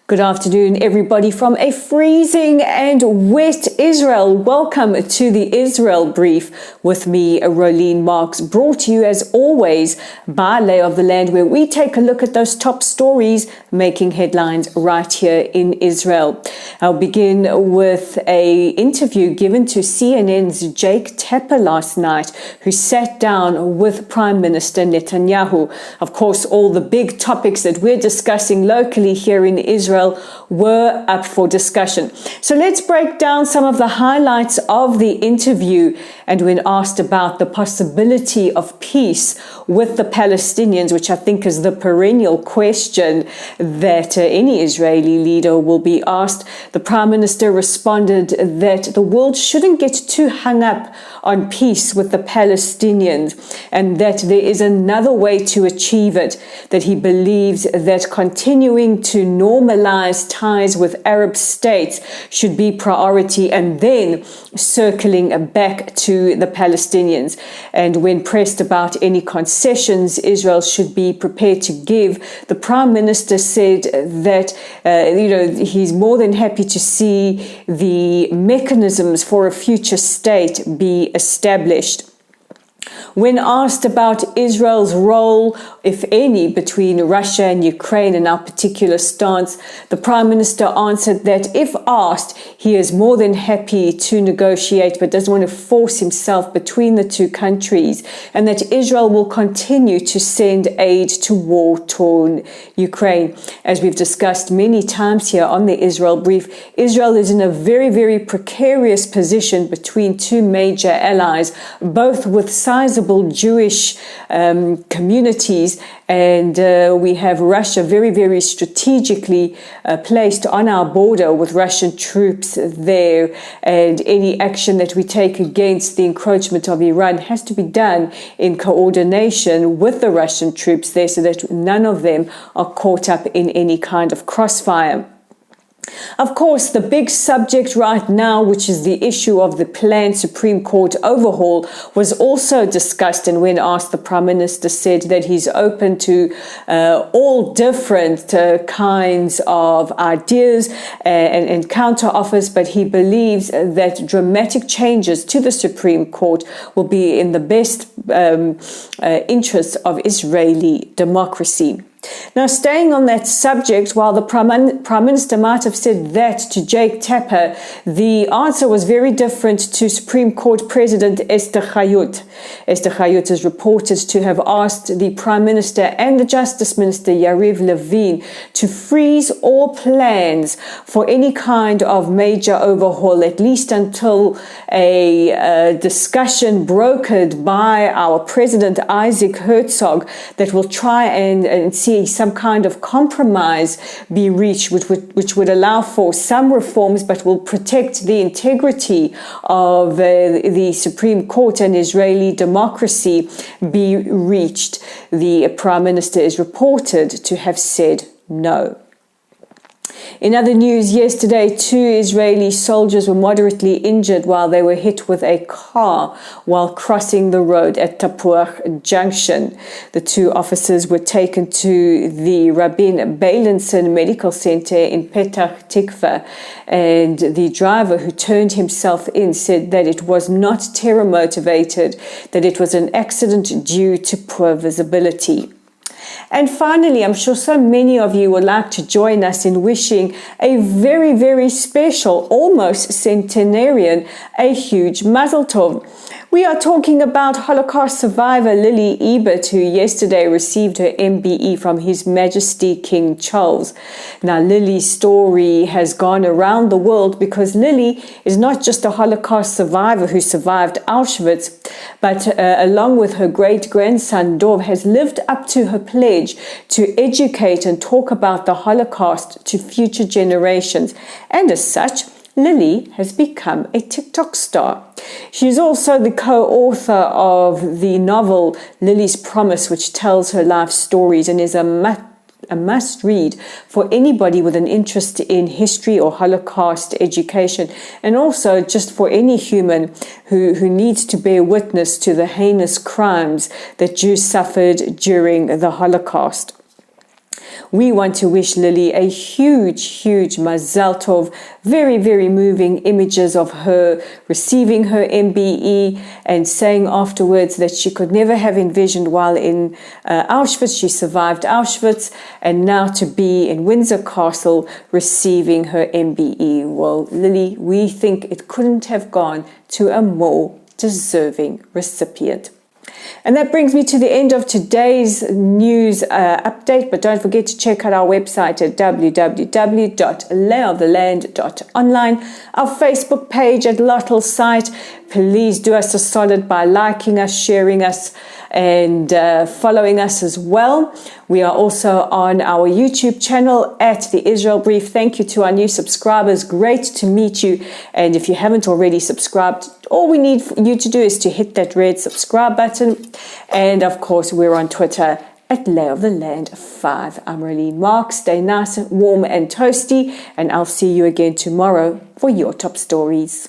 Good afternoon, everybody, from a freezing and wet Israel. Welcome to the Israel Brief with me, Rolene Marks, brought to you as always by Lay of the Land, where we take a look at those top stories making headlines right here in Israel. I'll begin with an interview given to CNN's Jake Tapper last night, who sat down with Prime Minister Netanyahu. Of course, all the big topics that we're discussing locally here in Israel were up for discussion. So let's break down some of the highlights of the interview. And when asked about the possibility of peace with the Palestinians, which I think is the perennial question that any Israeli leader will be asked, the Prime Minister responded that the world shouldn't get too hung up on peace with the Palestinians and that there is another way to achieve it, that he believes that continuing to normalize ties with Arab states should be priority and then circling back to the Palestinians. And when pressed about any concessions Israel should be prepared to give, the Prime Minister said that he's more than happy to see the mechanisms for a future state be established. When asked about Israel's role, if any, between Russia and Ukraine in our particular stance, the Prime Minister answered that if asked, he is more than happy to negotiate, but doesn't want to force himself between the two countries, and that Israel will continue to send aid to war-torn Ukraine. As we've discussed many times here on the Israel Brief, Israel is in a very, very precarious position between two major allies, both with sizable Jewish communities, and we have Russia very, very strategically placed on our border with Russian troops there, and any action that we take against the encroachment of Iran has to be done in coordination with the Russian troops there so that none of them are caught up in any kind of crossfire. Of course, the big subject right now, which is the issue of the planned Supreme Court overhaul, was also discussed, and when asked, the Prime Minister said that he's open to all different kinds of ideas and counter offers, but he believes that dramatic changes to the Supreme Court will be in the best interests of Israeli democracy. Now, staying on that subject, while the Prime Minister might have said that to Jake Tapper, the answer was very different to Supreme Court President Esther Hayut. Esther Hayut is reported to have asked the Prime Minister and the Justice Minister Yariv Levin to freeze all plans for any kind of major overhaul, at least until a discussion brokered by our President Isaac Herzog that will try and see some kind of compromise be reached, which would allow for some reforms but will protect the integrity of the Supreme Court and Israeli democracy be reached. The Prime Minister is reported to have said no. In other news, yesterday, 2 Israeli soldiers were moderately injured while they were hit with a car while crossing the road at Tapuach Junction. The 2 officers were taken to the Rabin Beilinson Medical Center in Petach Tikva, and the driver who turned himself in said that it was not terror motivated, that it was an accident due to poor visibility. And finally, I'm sure so many of you would like to join us in wishing a very, very special, almost centenarian, a huge Mazel Tov. We are talking about Holocaust survivor Lily Ebert, who yesterday received her MBE from His Majesty King Charles. Now, Lily's story has gone around the world because Lily is not just a Holocaust survivor who survived Auschwitz, but along with her great-grandson Dov, has lived up to her pledge to educate and talk about the Holocaust to future generations. And as such, Lily has become a TikTok star. She's also the co-author of the novel Lily's Promise, which tells her life stories and is a must-read for anybody with an interest in history or Holocaust education, and also just for any human who needs to bear witness to the heinous crimes that Jews suffered during the Holocaust. We want to wish Lily a huge Mazel Tov. Very, very moving images of her receiving her MBE and saying afterwards that she could never have envisioned while in Auschwitz. She survived Auschwitz, and now to be in Windsor Castle receiving her MBE. Well, Lily, we think it couldn't have gone to a more deserving recipient. And that brings me to the end of today's news update. But don't forget to check out our website at www.layoftheland.online, our Facebook page at Lottel site. Please do us a solid by liking us, sharing us, and following us as well. We are also on our YouTube channel at the Israel Brief. Thank you to our new subscribers. Great to meet you. And if you haven't already subscribed, all we need you to do is to hit that red subscribe button. And of course, we're on Twitter at Lay of the Land 5. I'm Rolene Marks. Stay nice, warm, and toasty. And I'll see you again tomorrow for your top stories.